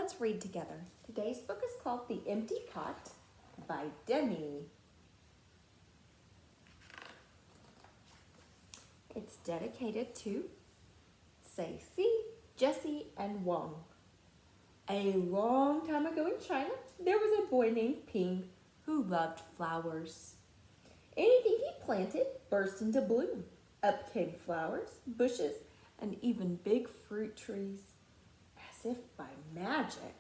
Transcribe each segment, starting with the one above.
Let's read together. Today's book is called The Empty Pot by Demi. It's dedicated to Cece, Jessie, and Wong. A long time ago in China, there was a boy named Ping who loved flowers. Anything he planted burst into bloom. Up came flowers, bushes, and even big fruit trees, as if by magic.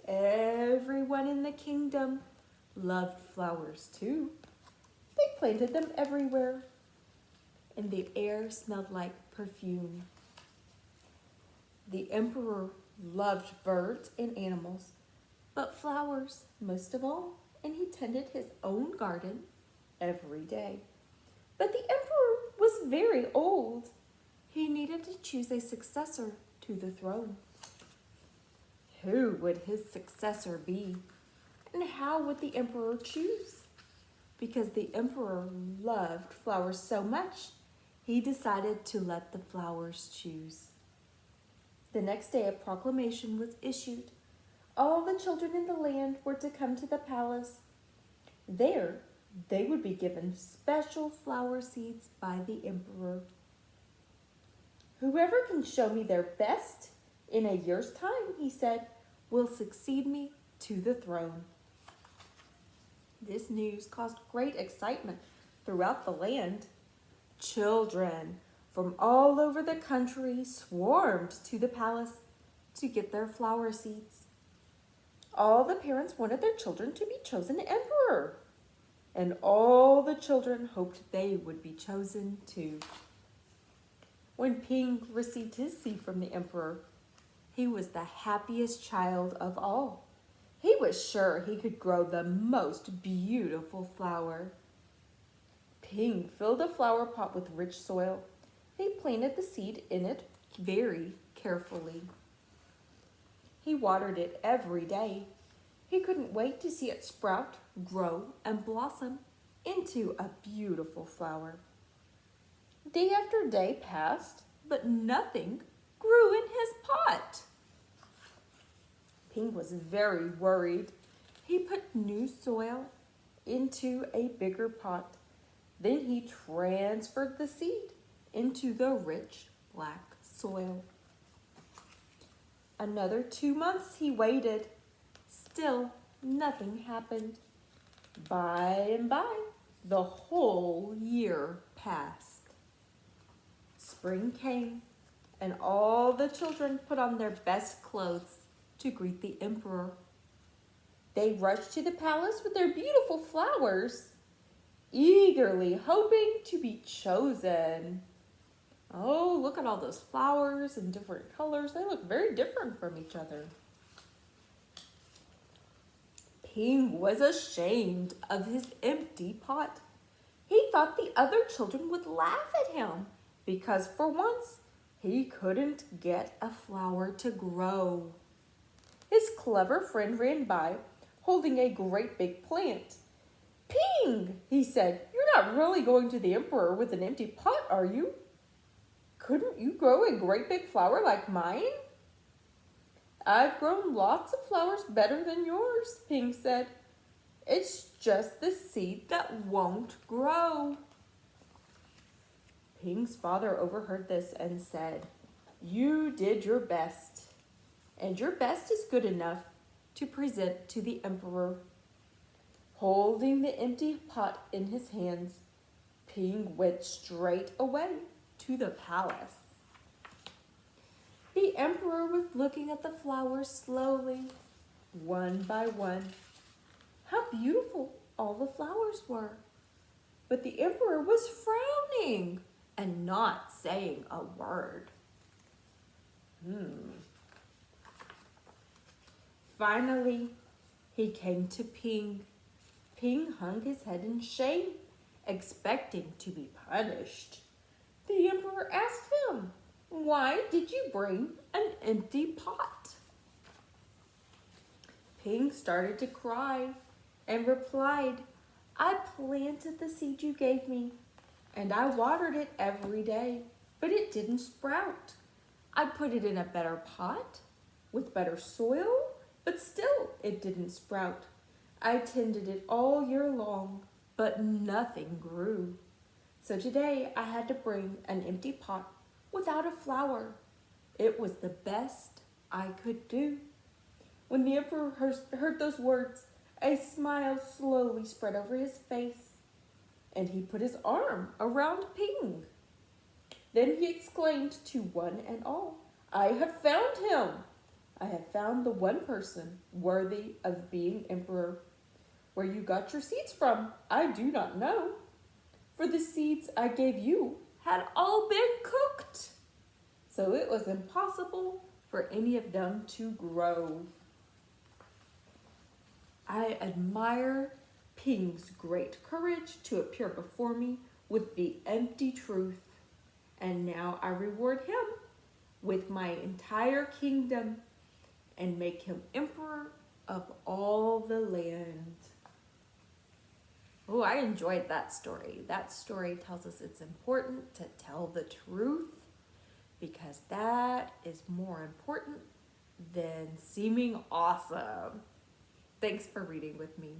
Everyone in the kingdom loved flowers too. They planted them everywhere, and the air smelled like perfume. The emperor loved birds and animals, but flowers most of all, and he tended his own garden every day. But the emperor was very old. He needed to choose a successor to the throne. Who would his successor be? And how would the emperor choose? Because the emperor loved flowers so much, he decided to let the flowers choose. The next day, a proclamation was issued. All the children in the land were to come to the palace. There, they would be given special flower seeds by the emperor. Whoever can show me their best in a year's time, he said, will succeed me to the throne. This news caused great excitement throughout the land. Children from all over the country swarmed to the palace to get their flower seeds. All the parents wanted their children to be chosen emperor, and all the children hoped they would be chosen too. When Ping received his seed from the emperor, he was the happiest child of all. He was sure he could grow the most beautiful flower. Ping filled a flower pot with rich soil. He planted the seed in it very carefully. He watered it every day. He couldn't wait to see it sprout, grow, and blossom into a beautiful flower. Day after day passed, but nothing grew in his pot. Ping was very worried. He put new soil into a bigger pot. Then he transferred the seed into the rich black soil. Another 2 months he waited. Still, nothing happened. By and by, the whole year passed. Spring came, and all the children put on their best clothes to greet the emperor. They rushed to the palace with their beautiful flowers, eagerly hoping to be chosen. Oh, look at all those flowers in different colors. They look very different from each other. Ping was ashamed of his empty pot. He thought the other children would laugh at him because for once he couldn't get a flower to grow. His clever friend ran by holding a great big plant. Ping, he said, you're not really going to the emperor with an empty pot, are you? Couldn't you grow a great big flower like mine? I've grown lots of flowers better than yours, Ping said. It's just the seed that won't grow. Ping's father overheard this and said, you did your best, and your best is good enough to present to the emperor. Holding the empty pot in his hands, Ping went straight away to the palace. The emperor was looking at the flowers slowly, one by one. How beautiful all the flowers were. But the emperor was frowning and not saying a word. Finally, he came to Ping. Ping hung his head in shame, expecting to be punished. The emperor asked him, why did you bring an empty pot? Ping started to cry and replied, I planted the seed you gave me, and I watered it every day, but it didn't sprout. I put it in a better pot, with better soil, but still it didn't sprout. I tended it all year long, but nothing grew. So today I had to bring an empty pot without a flower. It was the best I could do. When the emperor heard those words, a smile slowly spread over his face, and he put his arm around Ping. Then he exclaimed to one and all, I have found him! I have found the one person worthy of being emperor. Where you got your seeds from, I do not know. For the seeds I gave you had all been cooked. So it was impossible for any of them to grow. I admire Ping's great courage to appear before me with the empty truth. And now I reward him with my entire kingdom and make him emperor of all the land. Oh, I enjoyed that story. That story tells us it's important to tell the truth because that is more important than seeming awesome. Thanks for reading with me.